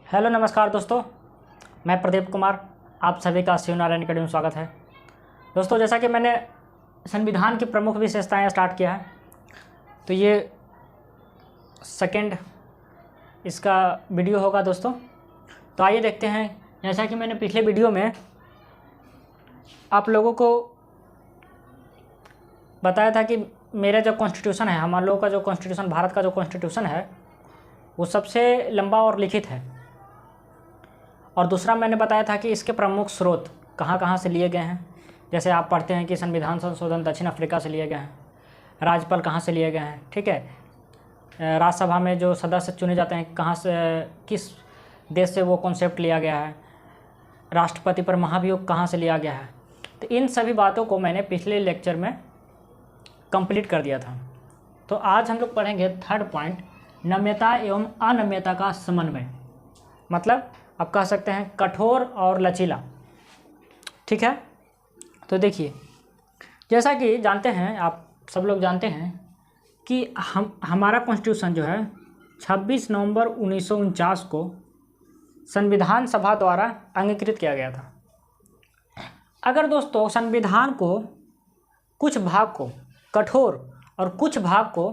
Hello नमस्कार दोस्तों, मैं प्रदीप कुमार, आप सभी का शिव नारायण अकेडमी में स्वागत है। दोस्तों, जैसा कि मैंने संविधान की प्रमुख विशेषताएं स्टार्ट किया है, तो ये सेकंड इसका वीडियो होगा दोस्तों। तो आइए देखते हैं। जैसा कि मैंने पिछले वीडियो में आप लोगों को बताया था कि मेरा जो कॉन्स्टिट्यूशन है, हमारे लोगों का जो कॉन्स्टिट्यूशन, भारत का जो कॉन्स्टिट्यूशन है, वो सबसे लंबा और लिखित है। और दूसरा मैंने बताया था कि इसके प्रमुख स्रोत कहाँ कहाँ से लिए गए हैं। जैसे आप पढ़ते हैं कि संविधान संशोधन दक्षिण अफ्रीका से लिए गए हैं, राज्यपाल कहाँ से लिए गए हैं, ठीक है, राज्यसभा में जो सदस्य चुने जाते हैं कहाँ से, किस देश से वो कॉन्सेप्ट लिया गया है, राष्ट्रपति पर महाभियोग कहाँ से लिया गया है। तो इन सभी बातों को मैंने पिछले लेक्चर में कंप्लीट कर दिया था। तो आज हम लोग पढ़ेंगे थर्ड पॉइंट, नम्यता एवं अनम्यता का समन्वय। मतलब आप कह सकते हैं कठोर और लचीला, ठीक है। तो देखिए, जैसा कि जानते हैं, आप सब लोग जानते हैं कि हमारा कॉन्स्टिट्यूशन जो है 26 नवंबर 1949 को संविधान सभा द्वारा अंगीकृत किया गया था। अगर दोस्तों संविधान को कुछ भाग को कठोर और कुछ भाग को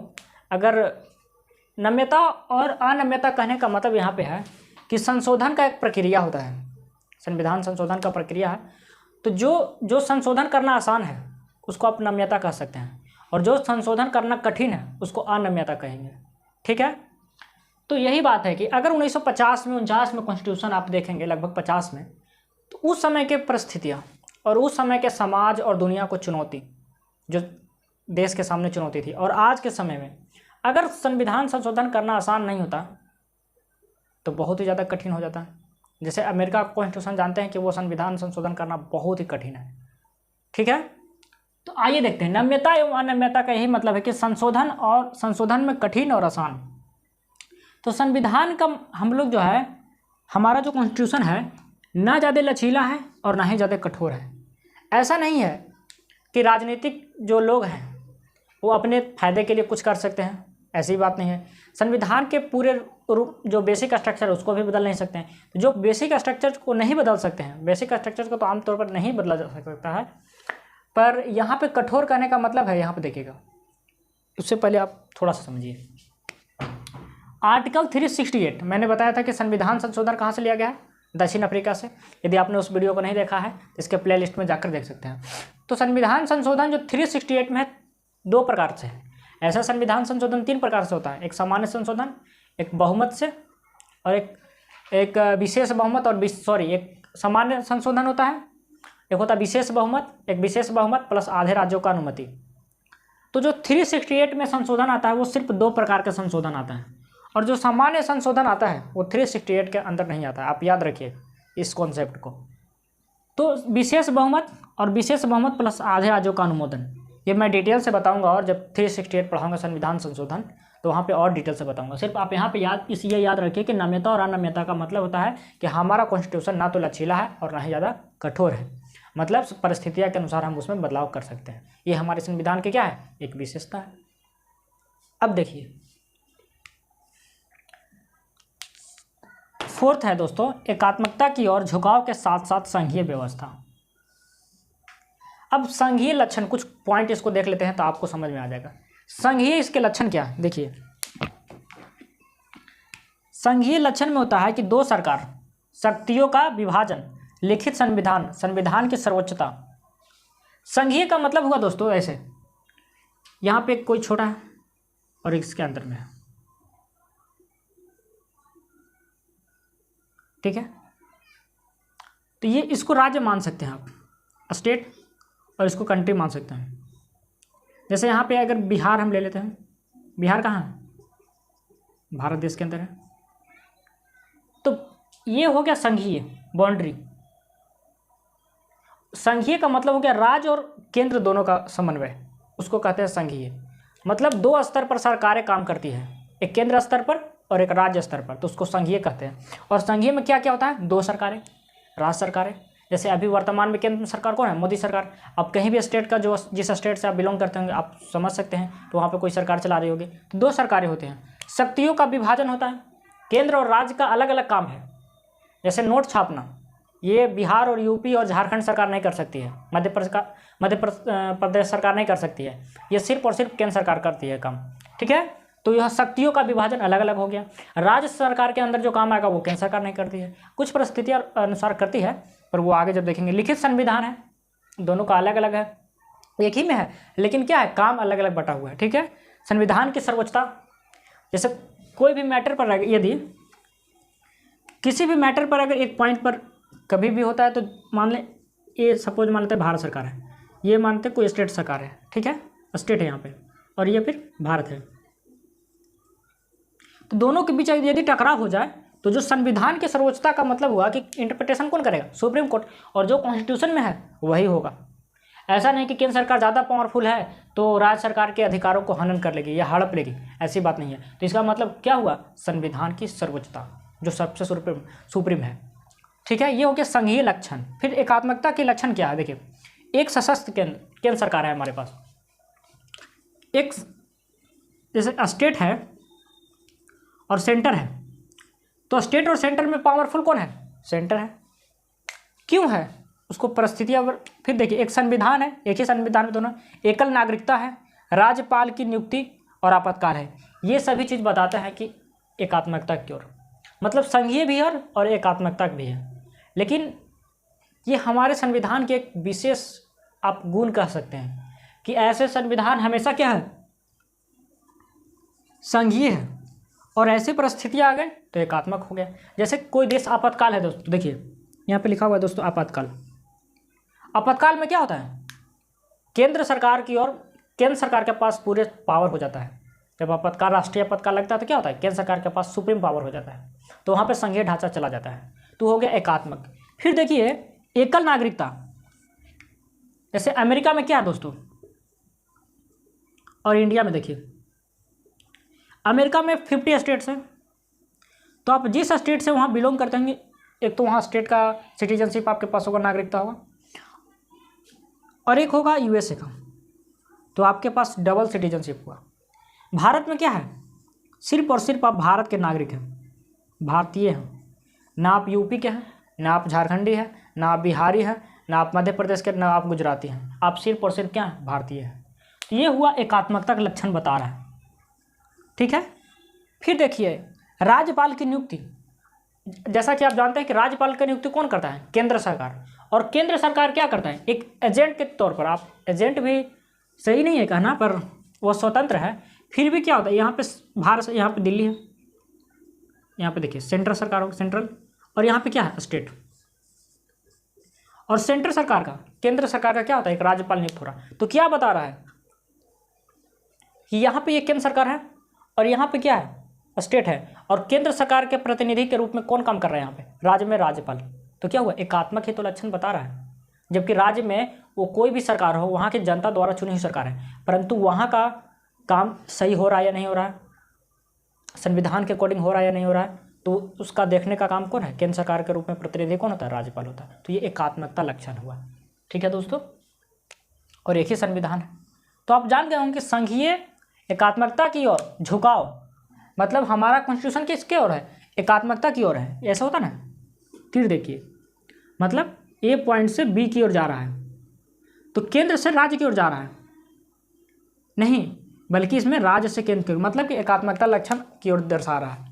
अगर नम्यता और अनम्यता कहने का मतलब यहाँ पे है कि संशोधन का एक प्रक्रिया होता है, संविधान संशोधन का प्रक्रिया है। तो जो संशोधन करना आसान है उसको आप नम्यता कह सकते हैं, और जो संशोधन करना कठिन है उसको अनम्यता कहेंगे, ठीक है। तो यही बात है कि अगर 1950 में 49 में कॉन्स्टिट्यूशन आप देखेंगे, लगभग 50 में, तो उस समय के परिस्थितियाँ और उस समय के समाज और दुनिया को चुनौती, जो देश के सामने चुनौती थी, और आज के समय में अगर संविधान संशोधन करना आसान नहीं होता तो बहुत ही ज़्यादा कठिन हो जाता है। जैसे अमेरिका का कॉन्स्टिट्यूशन जानते हैं कि वो संविधान संशोधन करना बहुत ही कठिन है, ठीक है। तो आइए देखते हैं, नम्यता एवं अनम्यता का यही मतलब है कि संशोधन और संशोधन में कठिन और आसान। तो संविधान का हम लोग जो है, हमारा जो कॉन्स्टिट्यूशन है, ना ज़्यादा लचीला है और ना ही ज़्यादा कठोर है। ऐसा नहीं है कि राजनीतिक जो लोग हैं वो अपने फ़ायदे के लिए कुछ कर सकते हैं, ऐसी बात नहीं है। संविधान के पूरे जो बेसिक स्ट्रक्चर है उसको भी बदल नहीं सकते हैं। जो बेसिक स्ट्रक्चर को नहीं बदल सकते हैं, बेसिक स्ट्रक्चर को तो आमतौर पर नहीं बदला जा सकता है, पर यहाँ पे कठोर करने का मतलब है, यहाँ पे देखिएगा, उससे पहले आप थोड़ा सा समझिए। आर्टिकल 368 मैंने बताया था कि संविधान संशोधन कहाँ से लिया गया है, दक्षिण अफ्रीका से। यदि आपने उस वीडियो को नहीं देखा है तो इसके प्ले लिस्ट में जाकर देख सकते हैं। तो संविधान संशोधन जो 368 में है, दो प्रकार से है। ऐसा संविधान संशोधन 3 प्रकार से होता है, एक सामान्य संशोधन, एक बहुमत से, और एक विशेष बहुमत, और एक सामान्य संशोधन होता है, एक होता है विशेष बहुमत, एक विशेष बहुमत प्लस आधे राज्यों का अनुमति। तो जो 368 में संशोधन आता है वो सिर्फ 2 प्रकार का संशोधन आता है, और जो सामान्य संशोधन आता है वो 368 के अंदर नहीं आता है। आप याद रखिए इस कॉन्सेप्ट को। तो विशेष बहुमत और विशेष बहुमत प्लस आधे राज्यों का अनुमोदन, ये मैं डिटेल से बताऊंगा, और जब 368 पढ़ाऊंगा संविधान संशोधन तो वहाँ पे और डिटेल से बताऊंगा। सिर्फ आप यहाँ पे ये याद रखिए कि नम्यता और अनम्यता का मतलब होता है कि हमारा कॉन्स्टिट्यूशन ना तो लचीला है और ना ही ज़्यादा कठोर है, मतलब परिस्थितियों के अनुसार हम उसमें बदलाव कर सकते हैं। ये हमारे संविधान के क्या है, एक विशेषता है। अब देखिए, फोर्थ है दोस्तों, एकात्मकता की ओर झुकाव के साथ साथ संघीय व्यवस्था। अब संघीय लक्षण, कुछ पॉइंट इसको देख लेते हैं तो आपको समझ में आ जाएगा। संघीय, इसके लक्षण क्या है, देखिए। संघीय लक्षण में होता है कि 2 सरकार, शक्तियों का विभाजन, लिखित संविधान, संविधान की सर्वोच्चता। संघीय का मतलब हुआ दोस्तों ऐसे, यहाँ पे कोई छोटा है और इसके अंदर में है, ठीक है। तो ये इसको राज्य मान सकते हैं आप, स्टेट, और इसको कंट्री मान सकते हैं। जैसे यहाँ पे अगर बिहार हम ले लेते हैं, बिहार कहाँ है, भारत देश के अंदर है। तो ये हो गया संघीय बाउंड्री। संघीय का मतलब हो गया राज्य और केंद्र दोनों का समन्वय, उसको कहते हैं संघीय। मतलब 2 स्तर पर सरकारें काम करती हैं, एक केंद्र स्तर पर और एक राज्य स्तर पर, तो उसको संघीय कहते हैं। और संघीय में क्या क्या होता है, 2 सरकारें, राज्य सरकारें। जैसे अभी वर्तमान में केंद्र सरकार कौन है, मोदी सरकार। अब कहीं भी स्टेट का, जो जिस स्टेट से आप बिलोंग करते होंगे, आप समझ सकते हैं, तो वहाँ पे कोई सरकार चला रही होगी। तो 2 सरकारें होती हैं। शक्तियों का विभाजन होता है, केंद्र और राज्य का अलग अलग काम है, जैसे नोट छापना, ये बिहार और यूपी और झारखंड सरकार नहीं कर सकती है, प्रदेश सरकार नहीं कर सकती है, ये सिर्फ और सिर्फ केंद्र सरकार करती है काम। ठीक है, तो यह शक्तियों का विभाजन अलग अलग हो गया। राज्य सरकार के अंदर जो काम आएगा वो केंद्र सरकार नहीं करती है, कुछ परिस्थितियों अनुसार करती है, पर वो आगे जब देखेंगे। लिखित संविधान है, दोनों का अलग अलग है, एक ही में है, लेकिन क्या है, काम अलग अलग बटा हुआ है। ठीक है, संविधान की सर्वोच्चता, जैसे कोई भी मैटर पर यदि किसी भी मैटर पर अगर एक पॉइंट पर कभी भी होता है, तो मान लें ये सपोज मान लेते हैं भारत सरकार है, ये मानते हैं कोई स्टेट सरकार है। ठीक है, स्टेट है यहाँ पे, और ये फिर भारत है, तो दोनों के बीच यदि टकराव हो जाए तो जो संविधान की सर्वोच्चता का मतलब हुआ कि इंटरप्रिटेशन कौन करेगा, सुप्रीम कोर्ट, और जो कॉन्स्टिट्यूशन में है वही होगा। ऐसा नहीं कि केंद्र सरकार ज़्यादा पावरफुल है तो राज्य सरकार के अधिकारों को हनन कर लेगी या हड़प लेगी, ऐसी बात नहीं है। तो इसका मतलब क्या हुआ, संविधान की सर्वोच्चता जो सबसे सुप्रीम है। ठीक है, ये हो गया संघीय लक्षण। फिर एकात्मकता के लक्षण क्या है, देखिए, एक सशस्त्र केंद्र सरकार है हमारे पास, एक जैसे स्टेट है और सेंटर है, तो स्टेट और सेंटर में पावरफुल कौन है, सेंटर है। क्यों है, उसको परिस्थितियाँ। फिर देखिए, एक संविधान है, एक ही संविधान में दोनों, एकल नागरिकता है, राज्यपाल की नियुक्ति और आपातकाल है। ये सभी चीज़ बताते हैं कि एकात्मकता की ओर, मतलब संघीय भी है और एकात्मकता भी है। लेकिन ये हमारे संविधान के एक विशेष आप गुण कह सकते हैं कि ऐसे संविधान हमेशा क्या है, संघीय है, और ऐसी परिस्थितियाँ आ गए तो एकात्मक हो गया। जैसे कोई देश आपातकाल है दोस्तों, देखिए यहाँ पे लिखा हुआ है दोस्तों आपातकाल। आपातकाल में क्या होता है, केंद्र सरकार की ओर, केंद्र सरकार के पास पूरे पावर हो जाता है। जब आपातकाल, राष्ट्रीय आपातकाल लगता है तो क्या होता है, केंद्र सरकार के पास सुप्रीम पावर हो जाता है, तो वहाँ पे संघीय ढांचा चला जाता है, तो हो गया एकात्मक। फिर देखिए एकल नागरिकता, जैसे अमेरिका में क्या है दोस्तों, और इंडिया में देखिए, अमेरिका में 50 स्टेट्स हैं, तो आप जिस स्टेट से वहाँ बिलोंग करते हैं, एक तो वहाँ स्टेट का सिटीजनशिप आपके पास होगा, नागरिकता होगा, और एक होगा यूएसए का, तो आपके पास डबल सिटीजनशिप हुआ। भारत में क्या है, सिर्फ और सिर्फ आप भारत के नागरिक हैं, भारतीय हैं, ना आप यूपी के हैं, ना आप झारखंडी हैं, ना आप बिहारी हैं, ना आप मध्य प्रदेश के, ना आप गुजराती हैं, आप सिर्फ और सिर्फ क्या हैं, भारतीय हैं। तो ये हुआ एकात्मकता का लक्षण बता रहा है। ठीक है, फिर देखिए राज्यपाल की नियुक्ति, जैसा कि आप जानते हैं कि राज्यपाल की नियुक्ति कौन करता है, केंद्र सरकार। और केंद्र सरकार क्या करता है, एक एजेंट के तौर पर, आप एजेंट भी सही नहीं है कहना, पर वह स्वतंत्र है। फिर भी क्या होता है, यहाँ पे भारत, यहाँ पे दिल्ली है, यहाँ पे देखिए सेंट्रल सरकार हो, सेंट्रल, और यहाँ पे क्या है, स्टेट। और सेंट्रल सरकार का, केंद्र सरकार का क्या होता है, एक राज्यपाल नियुक्त हो रहा है। तो क्या बता रहा है कि यहाँ पे ये केंद्र सरकार है और यहाँ पे क्या है, स्टेट है, और केंद्र सरकार के प्रतिनिधि के रूप में कौन काम कर रहा है यहाँ पे, राज्य में राज्यपाल। तो क्या हुआ, एकात्मक ही तो लक्षण बता रहा है। जबकि राज्य में वो कोई भी सरकार हो, वहाँ की जनता द्वारा चुनी हुई सरकार है, परंतु वहाँ का काम सही हो रहा है या नहीं हो रहा है, संविधान के अकॉर्डिंग हो रहा है या नहीं हो रहा है, तो उसका देखने का काम कौन है, केंद्र सरकार के रूप में प्रतिनिधि कौन होता है, राज्यपाल होता है। तो ये एकात्मकता लक्षण हुआ। ठीक है दोस्तों, और एक ही संविधान है। तो आप जान गए होंगे कि संघीय एकात्मकता की ओर झुकाव, मतलब हमारा कॉन्स्टिट्यूशन किसके ओर है, एकात्मकता की ओर है, ऐसा होता ना। फिर देखिए, मतलब ए पॉइंट से बी की ओर जा रहा है, तो केंद्र से राज्य की ओर जा रहा है नहीं, बल्कि इसमें राज्य से केंद्र की ओर, मतलब कि एकात्मकता लक्षण की ओर दर्शा रहा है।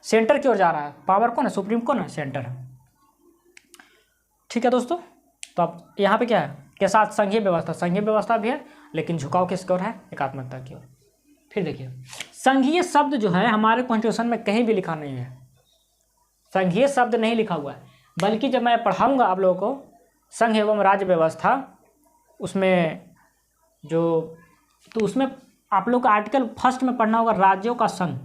सेंटर की ओर जा रहा है, पावर कौन है, सुप्रीम कौन है, सेंटर है। ठीक है दोस्तों, तो अब यहाँ पे क्या है, के साथ संघीय व्यवस्था, संघीय व्यवस्था भी है, लेकिन झुकाव किसकी ओर है, एकात्मकता की ओर। फिर देखिए, संघीय शब्द जो है हमारे कॉन्स्टिट्यूशन में कहीं भी लिखा नहीं है, संघीय शब्द नहीं लिखा हुआ है, बल्कि जब मैं पढ़ाऊंगा आप लोगों को संघ एवं राज्य व्यवस्था, उसमें जो, तो उसमें आप लोग का आर्टिकल फर्स्ट में पढ़ना होगा, राज्यों का संघ,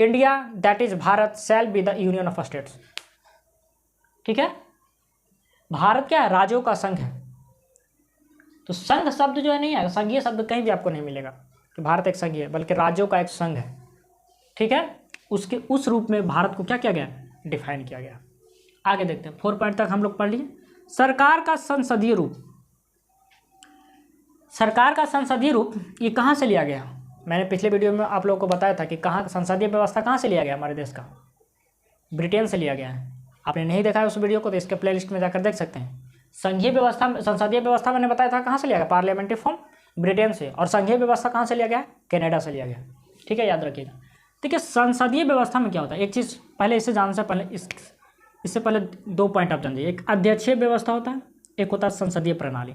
India that is Bharat shall be the union of states. ठीक है, भारत क्या है, राज्यों का संघ है। तो संघ शब्द जो है नहीं है, संघीय शब्द कहीं भी आपको नहीं मिलेगा कि भारत एक संघ है, बल्कि राज्यों का एक संघ है। ठीक है, उसके उस रूप में भारत को क्या किया गया, डिफाइन किया गया। आगे देखते हैं, 4 पॉइंट तक हम लोग पढ़ लिए। सरकार का संसदीय रूप, सरकार का संसदीय रूप ये कहाँ से लिया गया, मैंने पिछले वीडियो में आप लोगों को बताया था कि कहाँ संसदीय व्यवस्था कहाँ से लिया गया, हमारे देश का ब्रिटेन से लिया गया है। आपने नहीं देखा है उस वीडियो को तो इसके प्लेलिस्ट में जाकर देख सकते हैं। संघीय व्यवस्था, संसदीय व्यवस्था मैंने बताया था कहाँ से लिया गया, पार्लियामेंट्री फॉर्म ब्रिटेन से, और संघीय व्यवस्था कहाँ से लिया गया, कनाडा से लिया गया। ठीक है, याद रखिएगा। देखिए संसदीय व्यवस्था में क्या होता है, एक चीज़ पहले इसे जानने से पहले इससे पहले 2 पॉइंट आप जानिए। एक अध्यक्षीय व्यवस्था होता है, एक होता है संसदीय प्रणाली।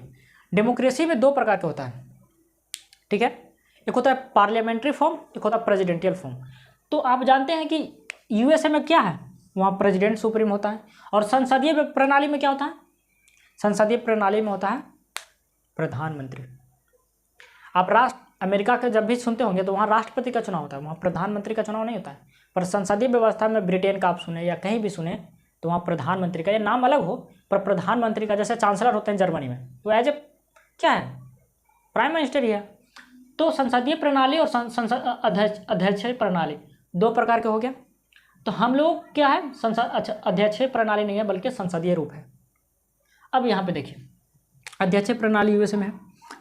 डेमोक्रेसी में 2 प्रकार के होता है। ठीक है, एक होता है पार्लियामेंट्री फॉर्म, एक होता है प्रेसिडेंटियल फॉर्म। तो आप जानते हैं कि यूएसए में क्या है, वहाँ प्रेसिडेंट सुप्रीम होता है। और संसदीय प्रणाली में क्या होता है, संसदीय प्रणाली में होता है प्रधानमंत्री। आप अमेरिका के जब भी सुनते होंगे तो वहाँ राष्ट्रपति का चुनाव होता है, वहाँ प्रधानमंत्री का चुनाव नहीं होता है। पर संसदीय व्यवस्था में ब्रिटेन का आप सुने या कहीं भी सुने तो वहाँ प्रधानमंत्री का, ये नाम अलग हो पर प्रधानमंत्री का, जैसे चांसलर होते हैं जर्मनी में, तो एज ए क्या है, प्राइम मिनिस्टर ही है। तो संसदीय प्रणाली और संसद अध्यक्षीय प्रणाली 2 प्रकार के हो गया। तो हम लोग क्या है, अध्यक्षीय प्रणाली नहीं है बल्कि संसदीय रूप है। अब यहाँ पे देखिए अध्यक्षीय प्रणाली यूएसए में है,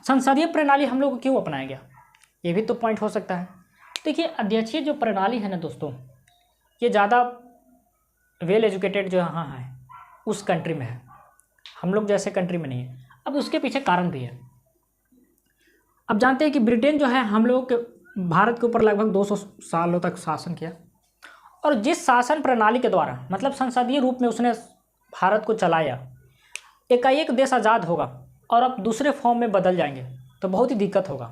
संसदीय प्रणाली हम लोग को क्यों अपनाया गया, ये भी तो पॉइंट हो सकता है। देखिए अध्यक्षीय जो प्रणाली है ना दोस्तों, ये ज़्यादा वेल एजुकेटेड जो यहाँ है उस कंट्री में है, हम लोग जैसे कंट्री में नहीं है। अब उसके पीछे कारण भी है। अब जानते हैं कि ब्रिटेन जो है हम लोग के भारत के ऊपर लगभग 200 सालों तक शासन किया, और जिस शासन प्रणाली के द्वारा मतलब संसदीय रूप में उसने भारत को चलाया, एकाएक देश आज़ाद होगा और अब दूसरे फॉर्म में बदल जाएंगे तो बहुत ही दिक्कत होगा।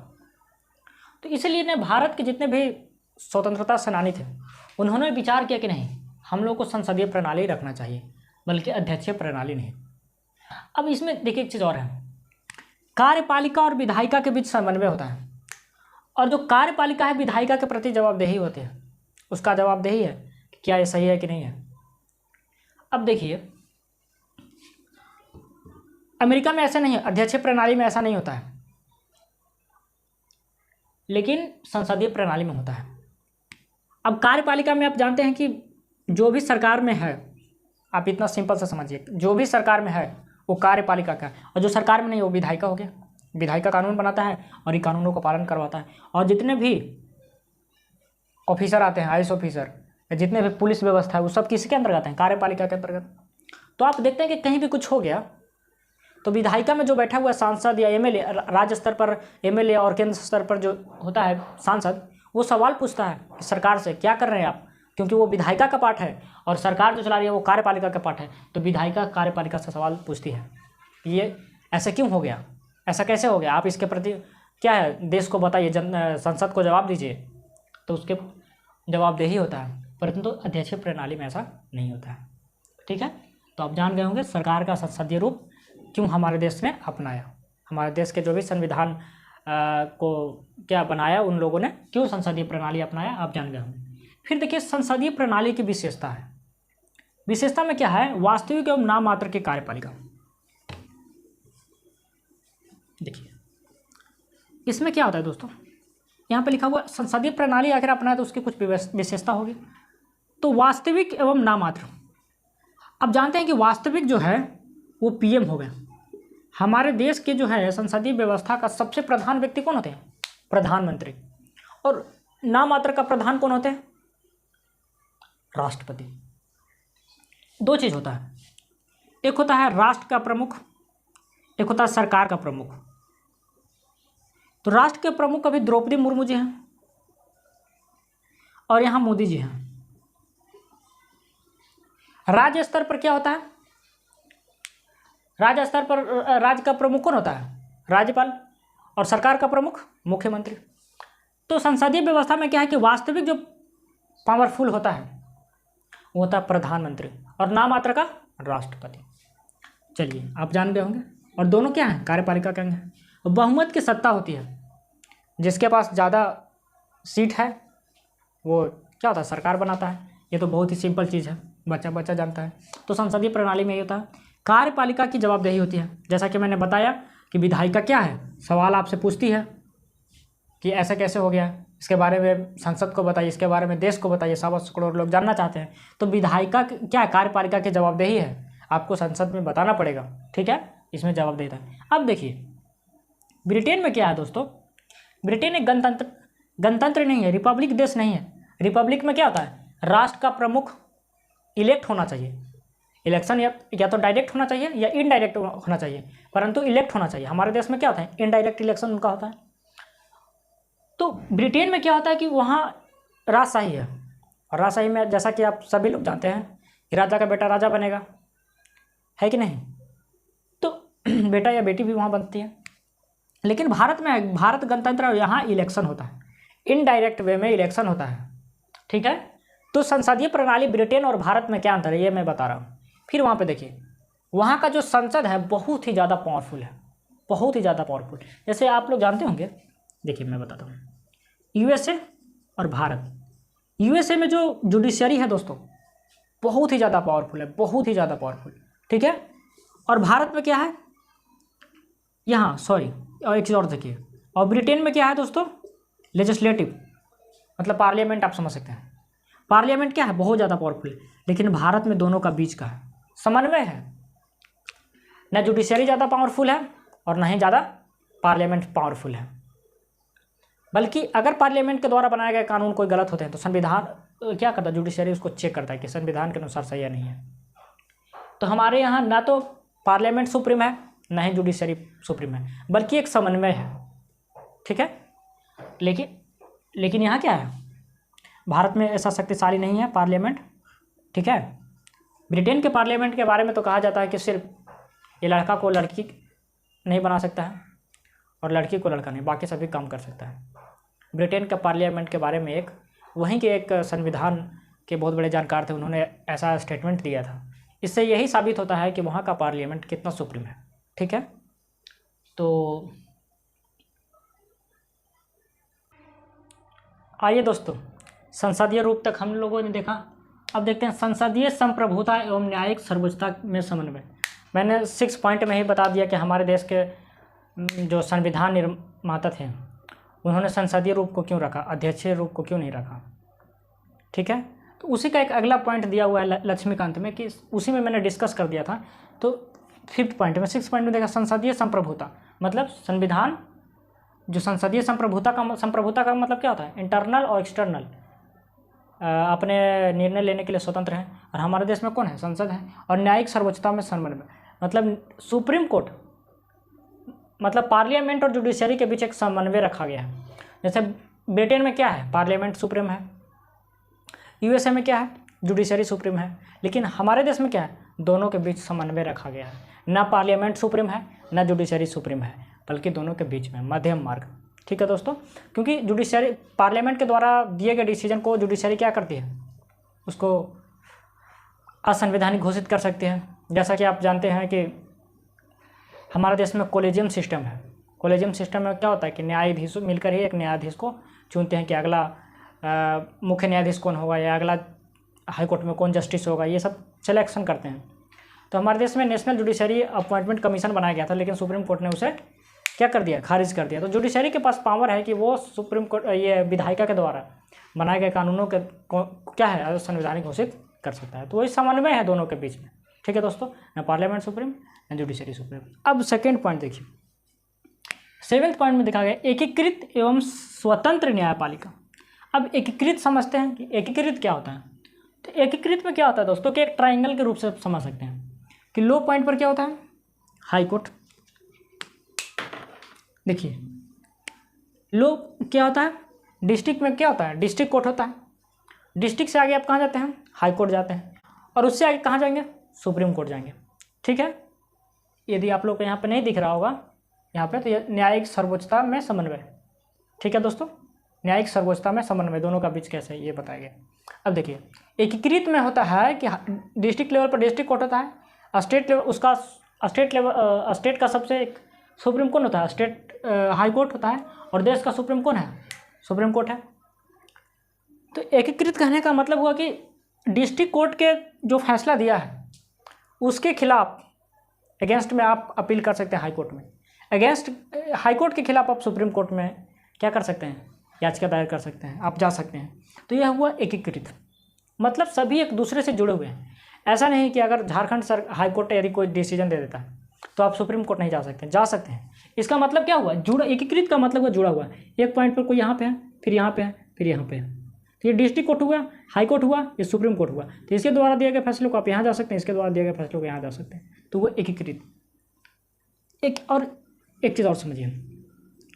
तो इसलिए ने भारत के जितने भी स्वतंत्रता सेनानी थे उन्होंने विचार किया कि नहीं, हम लोग को संसदीय प्रणाली रखना चाहिए बल्कि अध्यक्षीय प्रणाली नहीं। अब इसमें देखिए एक चीज़ और है, कार्यपालिका और विधायिका के बीच समन्वय होता है, और जो कार्यपालिका है विधायिका के प्रति जवाबदेही होती है, उसका जवाबदेही है कि क्या ये सही है कि नहीं है। अब देखिए अमेरिका में ऐसा नहीं है, अध्यक्षीय प्रणाली में ऐसा नहीं होता है, लेकिन संसदीय प्रणाली में होता है। अब कार्यपालिका में आप जानते हैं कि जो भी सरकार में है, आप इतना सिंपल से समझिए, जो भी सरकार में है वो कार्यपालिका का, और जो सरकार में नहीं वो विधायिका हो गया। विधायिका कानून बनाता है और इन कानूनों का पालन करवाता है, और जितने भी ऑफिसर आते हैं, आईएएस ऑफिसर या जितने भी पुलिस व्यवस्था है वो सब किसके अंतर्गत हैं, कार्यपालिका के अंतर्गत। तो आप देखते हैं कि कहीं भी कुछ हो गया तो विधायिका में जो बैठा हुआ सांसद या एमएलए, राज्य स्तर पर एमएलए और केंद्र स्तर पर जो होता है सांसद, वो सवाल पूछता है कि सरकार से क्या कर रहे हैं आप, क्योंकि वो विधायिका का पार्ट है और सरकार जो चला रही है वो कार्यपालिका का पार्ट है। तो विधायिका कार्यपालिका से सवाल पूछती है ये ऐसा क्यों हो गया, ऐसा कैसे हो गया, आप इसके प्रति क्या है, देश को बताइए, संसद को जवाब दीजिए। तो उसके जवाबदेही होता है, परंतु अध्यक्षीय प्रणाली में ऐसा नहीं होता है। ठीक है, तो आप जान गए होंगे सरकार का संसदीय रूप क्यों हमारे देश ने अपनाया, हमारे देश के जो भी संविधान को क्या बनाया उन लोगों ने क्यों संसदीय प्रणाली अपनाया, आप जान गए होंगे। फिर देखिए संसदीय प्रणाली की विशेषता है, विशेषता में क्या है, वास्तविक एवं नाम मात्र की कार्यपालिका। देखिए इसमें क्या होता है दोस्तों, यहाँ पे लिखा हुआ संसदीय प्रणाली आखिर अपनाए तो उसकी कुछ विशेषता होगी। तो वास्तविक एवं नामात्र, अब जानते हैं कि वास्तविक जो है वो पीएम हो गए। हमारे देश के जो है संसदीय व्यवस्था का सबसे प्रधान व्यक्ति कौन होते हैं, प्रधानमंत्री। और नामात्र का प्रधान कौन होते हैं, राष्ट्रपति। 2 चीज़ होता है, एक होता है राष्ट्र का प्रमुख, एक होता है सरकार का प्रमुख। तो राष्ट्र के प्रमुख अभी द्रौपदी मुर्मू जी हैं और यहाँ मोदी जी हैं। राज्य स्तर पर क्या होता है, राज्य स्तर पर राज्य का प्रमुख कौन होता है, राज्यपाल, और सरकार का प्रमुख मुख्यमंत्री। तो संसदीय व्यवस्था में क्या है कि वास्तविक जो पावरफुल होता है वो होता है प्रधानमंत्री और नामात्र का राष्ट्रपति। चलिए आप जान गए होंगे, और दोनों क्या हैं, कार्यपालिका के अंग हैं। बहुमत की सत्ता होती है, जिसके पास ज़्यादा सीट है वो क्या होता है, सरकार बनाता है। ये तो बहुत ही सिंपल चीज़ है, बच्चा बच्चा जानता है। तो संसदीय प्रणाली में ये होता है, कार्यपालिका की जवाबदेही होती है। जैसा कि मैंने बताया कि विधायिका क्या है, सवाल आपसे पूछती है कि ऐसा कैसे हो गया, इसके बारे में संसद को बताइए, इसके बारे में देश को बताइए, 125 करोड़ लोग जानना चाहते हैं। तो विधायिका क्या, कार्यपालिका की जवाबदेही है, आपको संसद में बताना पड़ेगा। ठीक है, इसमें जवाबदेही है। अब देखिए ब्रिटेन में क्या है दोस्तों, ब्रिटेन एक गणतंत्र नहीं है, रिपब्लिक देश नहीं है। रिपब्लिक में क्या होता है, राष्ट्र का प्रमुख इलेक्ट होना चाहिए, इलेक्शन या तो डायरेक्ट होना चाहिए या इनडायरेक्ट होना चाहिए, परंतु इलेक्ट होना चाहिए। हमारे देश में क्या होता है, इनडायरेक्ट इलेक्शन उनका होता है। तो ब्रिटेन में क्या होता है कि वहाँ राजशाही है, और राजशाही में जैसा कि आप सभी लोग जानते हैं कि राजा का बेटा राजा बनेगा, है कि नहीं। तो बेटा या बेटी भी वहाँ बनती है। लेकिन भारत में, भारत गणतंत्र और यहाँ इलेक्शन होता है, इनडायरेक्ट वे में इलेक्शन होता है, ठीक है। तो संसदीय प्रणाली ब्रिटेन और भारत में क्या अंतर है ये मैं बता रहा हूँ। फिर वहाँ पे देखिए, वहाँ का जो संसद है बहुत ही ज़्यादा पावरफुल है, बहुत ही ज़्यादा पावरफुल। जैसे आप लोग जानते होंगे, देखिए मैं बताता हूँ, यूएसए और भारत। यूएसए में जो जुडिशरी है दोस्तों बहुत ही ज़्यादा पावरफुल है, बहुत ही ज़्यादा पावरफुल, ठीक है। और भारत में क्या है, यहाँ सॉरी, और एक चीज़ और देखिए, और ब्रिटेन में क्या है दोस्तों, लेजिस्लेटिव, मतलब पार्लियामेंट, आप समझ सकते हैं। पार्लियामेंट क्या है, बहुत ज़्यादा पावरफुल है। लेकिन भारत में दोनों का बीच का है, समन्वय है, न जुडिशरी ज़्यादा पावरफुल है और न ही ज़्यादा पार्लियामेंट पावरफुल है। बल्कि अगर पार्लियामेंट के द्वारा बनाए गए कानून कोई गलत होते हैं तो संविधान क्या करता है, जुडिशरी उसको चेक करता है कि संविधान के अनुसार सही है नहीं है। तो हमारे यहाँ ना तो पार्लियामेंट सुप्रीम है, ना ही जुडिशरी सुप्रीम है, बल्कि एक समन्वय है, ठीक है। लेकिन यहाँ क्या है, भारत में ऐसा शक्तिशाली नहीं है पार्लियामेंट, ठीक है। ब्रिटेन के पार्लियामेंट के बारे में तो कहा जाता है कि सिर्फ ये लड़का को लड़की नहीं बना सकता है और लड़की को लड़का नहीं, बाकी सभी काम कर सकता है। ब्रिटेन का पार्लियामेंट के बारे में एक वहीं के एक संविधान के बहुत बड़े जानकार थे, उन्होंने ऐसा स्टेटमेंट दिया था। इससे यही साबित होता है कि वहाँ का पार्लियामेंट कितना सुप्रीम है, ठीक है। तो आइए दोस्तों, संसदीय रूप तक हम लोगों ने देखा। अब देखते हैं संसदीय संप्रभुता एवं न्यायिक सर्वोच्चता में समन्वय। मैंने 6 पॉइंट में ही बता दिया कि हमारे देश के जो संविधान निर्माता थे उन्होंने संसदीय रूप को क्यों रखा, अध्यक्षीय रूप को क्यों नहीं रखा, ठीक है। तो उसी का एक अगला पॉइंट दिया हुआ है लक्ष्मीकांत में, कि उसी में मैंने डिस्कस कर दिया था। तो 5th पॉइंट में, 6th पॉइंट में देखा संसदीय संप्रभुता, मतलब संविधान जो संसदीय संप्रभुता का मतलब क्या होता है, इंटरनल और एक्सटर्नल, अपने निर्णय लेने के लिए स्वतंत्र है। और हमारे देश में कौन है, संसद है। और न्यायिक सर्वोच्चता में समन्वय, मतलब सुप्रीम कोर्ट, मतलब पार्लियामेंट और जुडिशरी के बीच एक समन्वय रखा गया है। जैसे ब्रिटेन में क्या है, पार्लियामेंट सुप्रीम है, यूएसए में क्या है, जुडिशरी सुप्रीम है। लेकिन हमारे देश में क्या है, दोनों के बीच समन्वय रखा गया है, ना पार्लियामेंट सुप्रीम है ना जुडिशरी सुप्रीम है, बल्कि दोनों के बीच में मध्यम मार्ग, ठीक है दोस्तों। क्योंकि जुडिशरी, पार्लियामेंट के द्वारा दिए गए डिसीजन को जुडिशरी क्या करती है, उसको असंवैधानिक घोषित कर सकते हैं। जैसा कि आप जानते हैं कि हमारे देश में कोलेजियम सिस्टम है। कोलेजियम सिस्टम में क्या होता है कि न्यायाधीश मिलकर ही एक न्यायाधीश को चुनते हैं कि अगला मुख्य न्यायाधीश कौन होगा या अगला हाईकोर्ट में कौन जस्टिस होगा, ये सब सिलेक्शन करते हैं। तो हमारे देश में नेशनल जुडिशरी अपॉइंटमेंट कमीशन बनाया गया था, लेकिन सुप्रीम कोर्ट ने उसे क्या कर दिया, खारिज कर दिया। तो जुडिशरी के पास पावर है कि वो सुप्रीम कोर्ट, ये विधायिका के द्वारा बनाए गए कानूनों के क्या है, संवैधानिक घोषित कर सकता है। तो वही समन्वय है दोनों के बीच में, ठीक है दोस्तों, ना पार्लियामेंट सुप्रीम ना जुडिशरी सुप्रीम। अब 2nd पॉइंट देखिए, 7th पॉइंट में देखा गया एकीकृत एवं स्वतंत्र न्यायपालिका। अब एकीकृत समझते हैं कि एकीकृत क्या होता है। तो एकीकृत में क्या होता है दोस्तों, कि एक ट्राइंगल के रूप से समझ सकते हैं कि लो पॉइंट पर क्या होता है, हाई कोर्ट। देखिए लो क्या होता है, डिस्ट्रिक्ट में क्या होता है, डिस्ट्रिक्ट कोर्ट होता है। डिस्ट्रिक्ट से आगे आप कहाँ जाते हैं, हाई कोर्ट जाते हैं, और उससे आगे कहाँ जाएंगे, सुप्रीम कोर्ट जाएंगे, ठीक है। यदि आप लोग को यहाँ पे नहीं दिख रहा होगा यहाँ पे, तो ये न्यायिक सर्वोच्चता में समन्वय, ठीक है दोस्तों, न्यायिक सर्वोच्चता में समन्वय दोनों का बीच कैसे है ये बताएंगे। अब देखिए एकीकृत में होता है कि डिस्ट्रिक्ट लेवल पर डिस्ट्रिक्ट कोर्ट होता है, स्टेट लेवल उसका स्टेट का सबसे एक सुप्रीम कौन होता है, स्टेट हाई कोर्ट होता है, और देश का सुप्रीम कौन है, सुप्रीम कोर्ट है। तो एकीकृत कहने का मतलब हुआ कि डिस्ट्रिक्ट कोर्ट के जो फैसला दिया है उसके खिलाफ अगेंस्ट में आप अपील कर सकते हैं हाई कोर्ट में, अगेंस्ट हाई कोर्ट के खिलाफ आप सुप्रीम कोर्ट में क्या कर सकते हैं, याचिका दायर कर सकते हैं, आप जा सकते हैं। तो यह हुआ एकीकृत, मतलब सभी एक दूसरे से जुड़े हुए हैं। ऐसा नहीं कि अगर झारखंड हाई कोर्ट यदि कोई डिसीजन दे देता है तो आप सुप्रीम कोर्ट नहीं जा सकते, जा सकते हैं। इसका मतलब क्या हुआ, जुड़ा, एकीकृत का मतलब हुआ जुड़ा हुआ। एक पॉइंट पर कोई यहाँ पे है, फिर यहाँ पे है, फिर यहाँ पे है। तो ये डिस्ट्रिक्ट कोर्ट हुआ, हाई कोर्ट हुआ, ये सुप्रीम कोर्ट हुआ। तो इसके द्वारा दिए गए फैसलों को आप यहाँ जा सकते हैं, इसके द्वारा दिए गए फैसलों को यहाँ जा सकते हैं। तो वो एकीकृत। एक चीज़ और समझिए,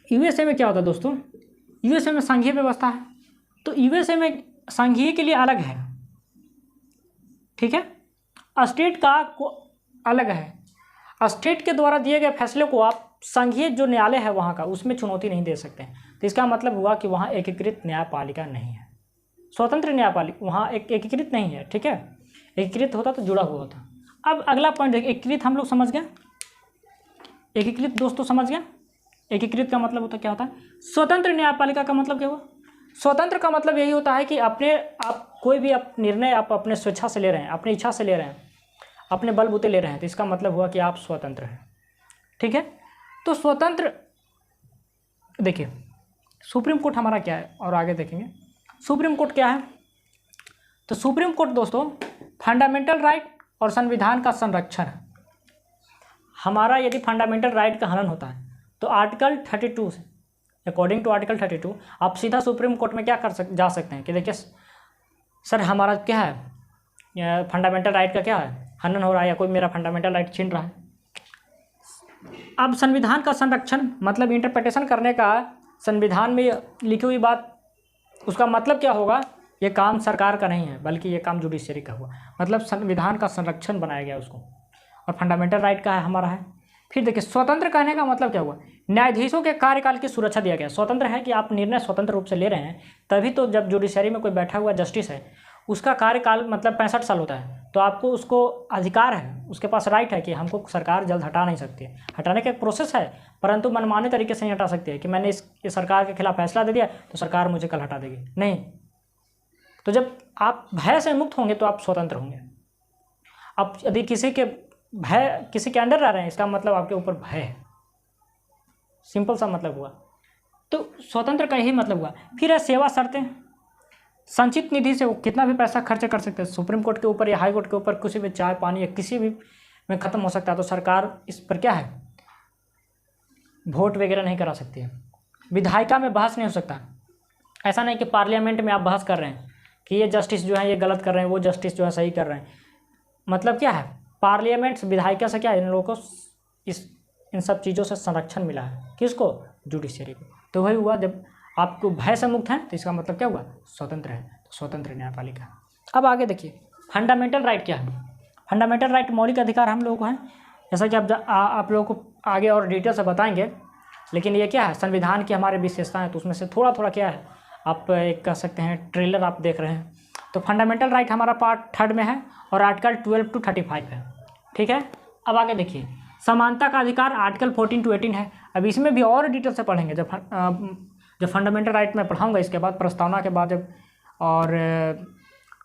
यूएसए में क्या होता है दोस्तों, यूएसए में संघीय व्यवस्था है। तो यूएसए में संघीय के लिए अलग है, ठीक है, स्टेट का को अलग है। स्टेट के द्वारा दिए गए फैसले को आप संघीय जो न्यायालय है वहाँ का, उसमें चुनौती नहीं दे सकते हैं। तो इसका मतलब हुआ कि वहाँ एकीकृत न्यायपालिका नहीं है, स्वतंत्र न्यायपालिका वहाँ एकीकृत नहीं है, ठीक है। एकीकृत होता तो जुड़ा हुआ होता। अब अगला पॉइंट देखिए, एकीकृत हम लोग समझ गए, एकीकृत दोस्तों समझ गया। एकीकृत का मतलब होता क्या होता है, स्वतंत्र न्यायपालिका का मतलब क्या हुआ, स्वतंत्र का मतलब यही होता है कि आप कोई भी निर्णय आप अपने स्वेच्छा से ले रहे हैं, अपनी इच्छा से ले रहे हैं, अपने बलबूते ले रहे हैं, तो इसका मतलब हुआ कि आप स्वतंत्र हैं, ठीक है। तो स्वतंत्र, देखिए सुप्रीम कोर्ट हमारा क्या है और आगे देखेंगे सुप्रीम कोर्ट क्या है। तो सुप्रीम कोर्ट दोस्तों फंडामेंटल राइट और संविधान का संरक्षण है। हमारा यदि फंडामेंटल राइट का हनन होता है तो आर्टिकल 32 से, अकॉर्डिंग टू आर्टिकल 32 आप सीधा सुप्रीम कोर्ट में क्या जा सकते हैं कि देखिए सर हमारा क्या है, फंडामेंटल राइट का क्या है, हनन हो रहा है या कोई मेरा फंडामेंटल राइट छीन रहा है। अब संविधान का संरक्षण मतलब इंटरप्रिटेशन करने का, संविधान में लिखी हुई बात उसका मतलब क्या होगा, ये काम सरकार का नहीं है बल्कि ये काम जुडिशरी का हुआ, मतलब संविधान का संरक्षण बनाया गया उसको, और फंडामेंटल राइट का है हमारा है। फिर देखिए स्वतंत्र कहने का मतलब क्या हुआ, न्यायाधीशों के कार्यकाल की सुरक्षा दिया गया। स्वतंत्र है कि आप निर्णय स्वतंत्र रूप से ले रहे हैं, तभी तो जब जुडिशरी में कोई बैठा हुआ जस्टिस है उसका कार्यकाल मतलब 65 साल होता है, तो आपको उसको अधिकार है, उसके पास राइट है कि हमको सरकार जल्द हटा नहीं सकती है। हटाने का एक प्रोसेस है, परंतु मनमाने तरीके से नहीं हटा सकती है कि मैंने इस सरकार के खिलाफ फैसला दे दिया तो सरकार मुझे कल हटा देगी, नहीं। तो जब आप भय से मुक्त होंगे तो आप स्वतंत्र होंगे। आप यदि किसी के अंडर रह रहे हैं, इसका मतलब आपके ऊपर भय है, सिंपल सा मतलब हुआ। तो स्वतंत्र का यही मतलब हुआ। फिर है सेवा शर्तें, संचित निधि से वो कितना भी पैसा खर्च कर सकते हैं, सुप्रीम कोर्ट के ऊपर या हाई कोर्ट के ऊपर किसी भी चाय पानी या किसी भी में ख़त्म हो सकता है, तो सरकार इस पर क्या है, वोट वगैरह नहीं करा सकती है। विधायिका में बहस नहीं हो सकता, ऐसा नहीं कि पार्लियामेंट में आप बहस कर रहे हैं कि ये जस्टिस जो है ये गलत कर रहे हैं, वो जस्टिस जो है सही कर रहे हैं। मतलब क्या है, पार्लियामेंट विधायिका से क्या है, इन लोगों को इन सब चीज़ों से संरक्षण मिला है, किसको, जुडिशरी को। तो वही हुआ, जब आपको भय से मुक्त हैं तो इसका मतलब क्या हुआ, स्वतंत्र है, तो स्वतंत्र न्यायपालिका। अब आगे देखिए फंडामेंटल राइट क्या है। फंडामेंटल राइट मौलिक अधिकार हम लोगों को है, जैसा कि आप लोगों को आगे और डिटेल से बताएंगे, लेकिन ये क्या है, संविधान की हमारे विशेषताएं हैं, तो उसमें से थोड़ा थोड़ा क्या है, आप एक कह सकते हैं ट्रेलर आप देख रहे हैं। तो फंडामेंटल राइट हमारा पार्ट 3 में है और आर्टिकल 12 to 35 है, ठीक है। अब आगे देखिए समानता का अधिकार आर्टिकल 14 to 18 है। अब इसमें भी और डिटेल से पढ़ेंगे, जब फंडामेंटल राइट में पढ़ाऊंगा, इसके बाद प्रस्तावना के बाद जब और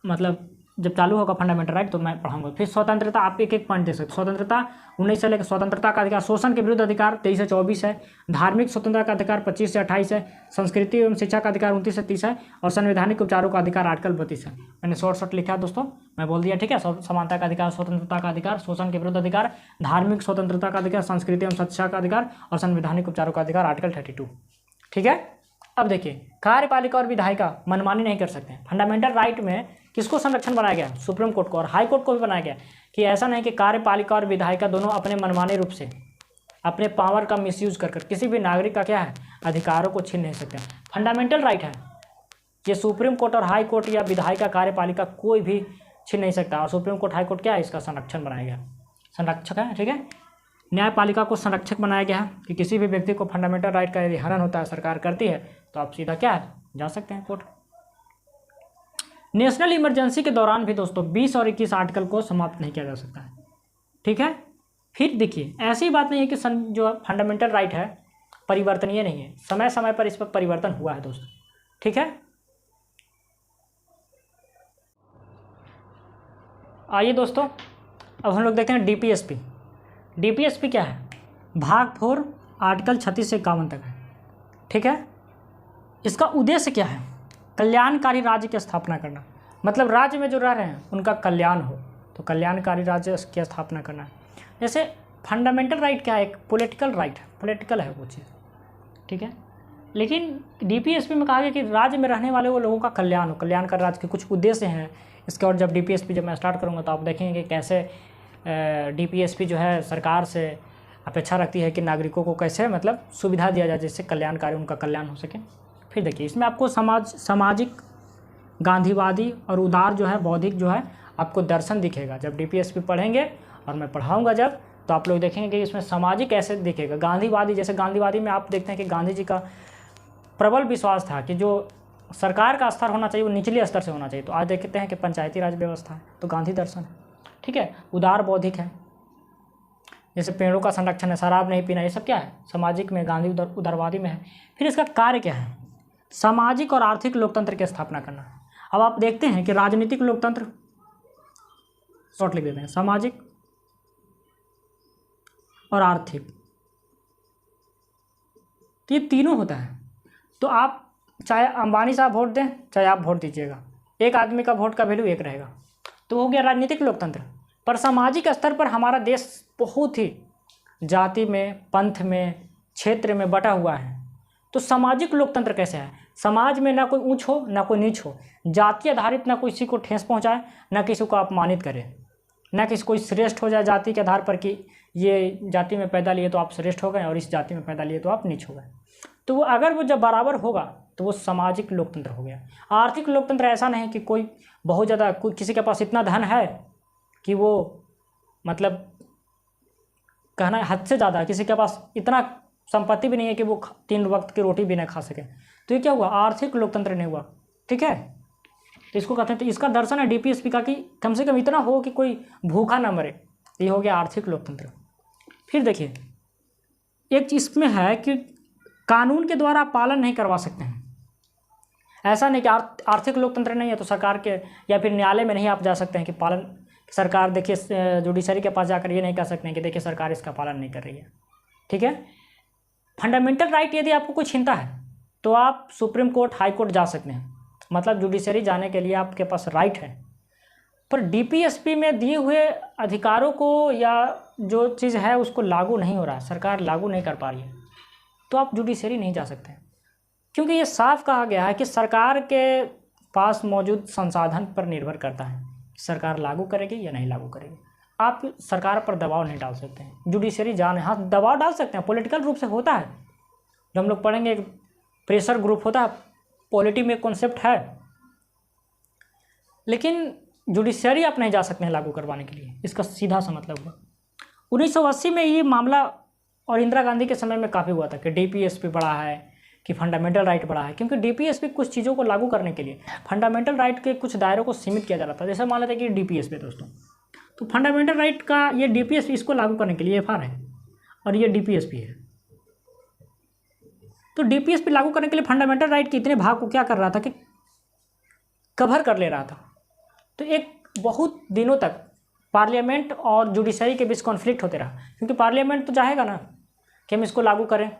मतलब जब चालू होगा फंडामेंटल राइट तो मैं पढ़ाऊंगा। फिर स्वतंत्रता, आप एक एक पॉइंट दे सकते। स्वतंत्रता 19 से लेकर स्वतंत्रता का अधिकार, शोषण के विरुद्ध अधिकार 23 से 24 है, धार्मिक स्वतंत्रता का अधिकार 25 से 28 है, संस्कृति एवं शिक्षा का अधिकार 29 से 30 है, और संवैधानिक उपचारों का अधिकार आर्टिकल 32 है। मैंने शॉर्ट लिखा है दोस्तों, मैं बोल दिया, ठीक है। समानता का अधिकार, स्वतंत्रता का अधिकार, शोषण के विरुद्ध अधिकार, धार्मिक स्वतंत्रता का अधिकार, संस्कृति एवं शिक्षा का अधिकार और संवैधानिक उपचारों का अधिकार आर्टिकल 32, ठीक है। अब देखिए कार्यपालिका और विधायिका मनमानी नहीं कर सकते। फंडामेंटल राइट में किसको संरक्षण बनाया गया, सुप्रीम कोर्ट को और हाई कोर्ट को भी बनाया गया कि ऐसा नहीं कि कार्यपालिका और विधायिका दोनों अपने मनमाने रूप से अपने पावर का मिसयूज कर किसी भी नागरिक का क्या है, अधिकारों को छीन नहीं सकते। फंडामेंटल राइट है, ये सुप्रीम कोर्ट और हाई कोर्ट या विधायिका कार्यपालिका कोई भी छीन नहीं सकता, और सुप्रीम कोर्ट हाई कोर्ट क्या है, इसका संरक्षण बनाया गया, संरक्षक है, ठीक है। न्यायपालिका को संरक्षक बनाया गया है कि किसी भी व्यक्ति को फंडामेंटल राइट का यदि हनन होता है, सरकार करती है, तो आप सीधा क्या है, जा सकते हैं कोर्ट। नेशनल इमरजेंसी के दौरान भी दोस्तों 20 और 21 आर्टिकल को समाप्त नहीं किया जा सकता है, ठीक है। फिर देखिए ऐसी बात नहीं है कि जो फंडामेंटल राइट है परिवर्तनीय नहीं है, समय समय पर इस पर परिवर्तन हुआ है दोस्तों, ठीक है। आइए दोस्तों अब हम लोग देखते हैं डीपीएसपी। डीपीएसपी क्या है, भाग 4 आर्टिकल 36 से 51 तक है, ठीक है। इसका उद्देश्य क्या है, कल्याणकारी राज्य की स्थापना करना, मतलब राज्य में जो रह रहे हैं उनका कल्याण हो, तो कल्याणकारी राज्य की स्थापना करना है। जैसे फंडामेंटल राइट क्या है, एक पॉलिटिकल राइट है, पॉलिटिकल है वो चीज़, ठीक है। लेकिन डीपीएसपी में कहा गया कि राज्य में रहने वाले वो लोगों का कल्याण हो, कल्याण कर राज्य के कुछ उद्देश्य हैं इसके। और जब डीपीएसपी जब मैं स्टार्ट करूँगा तो आप देखेंगे कि कैसे डीपीएसपी जो है सरकार से अपेक्षा रखती है कि नागरिकों को कैसे मतलब सुविधा दिया जाए जिससे कल्याणकारी उनका कल्याण हो सके। फिर देखिए इसमें आपको सामाजिक, गांधीवादी और उदार जो है बौद्धिक जो है आपको दर्शन दिखेगा। जब डीपीएसपी पढ़ेंगे और मैं पढ़ाऊँगा जब, तो आप लोग देखेंगे कि इसमें सामाजिक कैसे दिखेगा। गांधीवादी, जैसे गांधीवादी में आप देखते हैं कि गांधी जी का प्रबल विश्वास था कि जो सरकार का स्तर होना चाहिए वो निचले स्तर से होना चाहिए। तो आज देखते हैं कि पंचायती राज व्यवस्था है, तो गांधी दर्शन है, ठीक है। उदार बौद्धिक है, जैसे पेड़ों का संरक्षण है, शराब नहीं पीना, ये सब क्या है सामाजिक में, गांधी उदारवादी में है। फिर इसका कार्य क्या है, सामाजिक और आर्थिक लोकतंत्र की स्थापना करना। अब आप देखते हैं कि राजनीतिक लोकतंत्र, शॉर्ट लिख देते हैं, सामाजिक और आर्थिक, तो ये तीनों होता है। तो आप चाहे अंबानी साहब वोट दें चाहे आप वोट दीजिएगा, एक आदमी का वोट का वैल्यू एक रहेगा। तो हो गया राजनीतिक लोकतंत्र। पर सामाजिक स्तर पर हमारा देश बहुत ही जाति में, पंथ में, क्षेत्र में बटा हुआ है। तो सामाजिक लोकतंत्र कैसे है, समाज में ना कोई ऊंच हो ना कोई नीच हो, जाति आधारित ना किसी को ठेस पहुंचाए ना किसी को अपमानित करे, ना किसी कोई श्रेष्ठ हो जाए जाति के आधार पर कि ये जाति में पैदा लिए तो आप श्रेष्ठ हो गए और इस जाति में पैदा लिए तो आप नीच हो गए। तो वो अगर वो जब बराबर होगा तो वो सामाजिक लोकतंत्र हो गया। आर्थिक लोकतंत्र ऐसा नहीं कि कोई बहुत ज़्यादा, कोई किसी के पास इतना धन है कि वो मतलब कहना है हद से ज़्यादा, किसी के पास इतना संपत्ति भी नहीं है कि वो 3 वक्त की रोटी भी नहीं खा सके, तो ये क्या हुआ, आर्थिक लोकतंत्र नहीं हुआ, ठीक है। तो इसको कहते हैं, तो इसका दर्शन है डीपीएसपी का कि कम से कम इतना हो कि कोई भूखा ना मरे, ये हो गया आर्थिक लोकतंत्र। फिर देखिए एक चीज़ इसमें है कि कानून के द्वारा पालन नहीं करवा सकते हैं। ऐसा नहीं कि आर्थिक लोकतंत्र नहीं है तो सरकार के या फिर न्यायालय में नहीं आप जा सकते हैं कि पालन, सरकार देखिए जुडिशरी के पास जाकर ये नहीं कह सकते हैं कि देखिए सरकार इसका पालन नहीं कर रही है, ठीक है। फंडामेंटल राइट यदि आपको कुछ छीनता है तो आप सुप्रीम कोर्ट, हाई कोर्ट जा सकते हैं, मतलब जुडिशरी जाने के लिए आपके पास राइट है। पर डीपीएसपी में दिए हुए अधिकारों को या जो चीज़ है उसको लागू नहीं हो रहा है, सरकार लागू नहीं कर पा रही है, तो आप जुडिशरी नहीं जा सकते, क्योंकि ये साफ कहा गया है कि सरकार के पास मौजूद संसाधन पर निर्भर करता है सरकार लागू करेगी या नहीं लागू करेगी। आप सरकार पर दबाव नहीं डाल सकते हैं, जुडिशरी जाने, हाँ दबाव डाल सकते हैं, पॉलिटिकल रूप से होता है, जो हम लोग पढ़ेंगे एक प्रेशर ग्रुप होता है, पॉलिटी में कॉन्सेप्ट है, लेकिन जुडिशरी आप नहीं जा सकते हैं लागू करवाने के लिए, इसका सीधा सा मतलब हुआ। 1980 में ये मामला और इंदिरा गांधी के समय में काफ़ी हुआ था कि डीपीएसपी बढ़ा है कि फंडामेंटल राइट बढ़ा है, क्योंकि डीपीएसपी कुछ चीज़ों को लागू करने के लिए फंडामेंटल राइट के कुछ दायरों को सीमित किया जा रहा था। जैसे मान लेते हैं कि डीपीएसपी दोस्तों, तो फंडामेंटल राइट का ये डीपीएसपी इसको लागू करने के लिए एफआर है और ये डीपीएसपी है। तो डीपीएसपी लागू करने के लिए फंडामेंटल राइट के इतने भाग को क्या कर रहा था कि कवर कर ले रहा था। तो एक बहुत दिनों तक पार्लियामेंट और जुडिशरी के बीच कॉन्फ्लिक्ट होते रहा, क्योंकि पार्लियामेंट तो चाहेगा ना कि हम इसको लागू करें,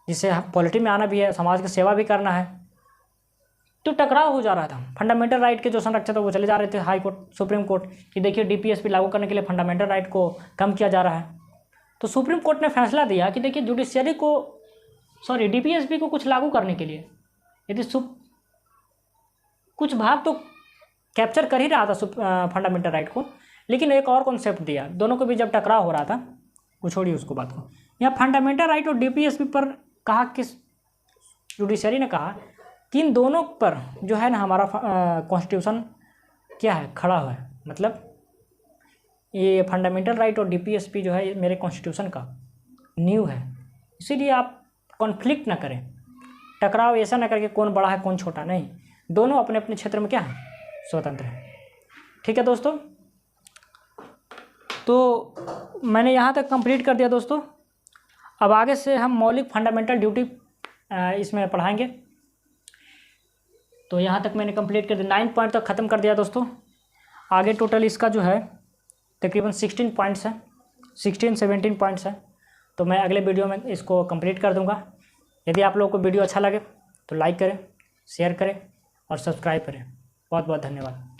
जिससे पॉलिटी में आना भी है, समाज की सेवा भी करना है, तो टकराव हो जा रहा था। फंडामेंटल राइट के जो संरक्षक थे वो चले जा रहे थे हाई कोर्ट, सुप्रीम कोर्ट कि देखिए डीपीएसपी लागू करने के लिए फंडामेंटल राइट को कम किया जा रहा है। तो सुप्रीम कोर्ट ने फैसला दिया कि देखिए जुडिशरी को, सॉरी डीपीएसपी को कुछ लागू करने के लिए यदि कुछ भाग तो कैप्चर कर ही रहा था फंडामेंटल राइट को, लेकिन एक और कॉन्सेप्ट दिया, दोनों के बीच जब टकराव हो रहा था, वो छोड़िए उसको बात को, यहाँ फंडामेंटल राइट और डीपीएसपी पर कहा कि जुडिशरी ने कहा कि इन दोनों पर जो है ना हमारा कॉन्स्टिट्यूशन क्या है, खड़ा हुआ है, मतलब ये फंडामेंटल राइट और डीपीएसपी जो है मेरे कॉन्स्टिट्यूशन का नींव है, इसीलिए आप कॉन्फ्लिक्ट ना करें, टकराव ऐसा ना करके कौन बड़ा है कौन छोटा, नहीं, दोनों अपने अपने क्षेत्र में क्या है, स्वतंत्र है, ठीक है दोस्तों। तो मैंने यहाँ तक कंप्लीट कर दिया दोस्तों। अब आगे से हम मौलिक फंडामेंटल ड्यूटी इसमें पढ़ाएंगे। तो यहाँ तक मैंने कंप्लीट कर दिया, 9 पॉइंट तक ख़त्म कर दिया दोस्तों। आगे टोटल इसका जो है तकरीबन 16 पॉइंट्स है, 16-17 पॉइंट्स है। तो मैं अगले वीडियो में इसको कंप्लीट कर दूँगा। यदि आप लोगों को वीडियो अच्छा लगे तो लाइक करें, शेयर करें और सब्सक्राइब करें। बहुत बहुत धन्यवाद।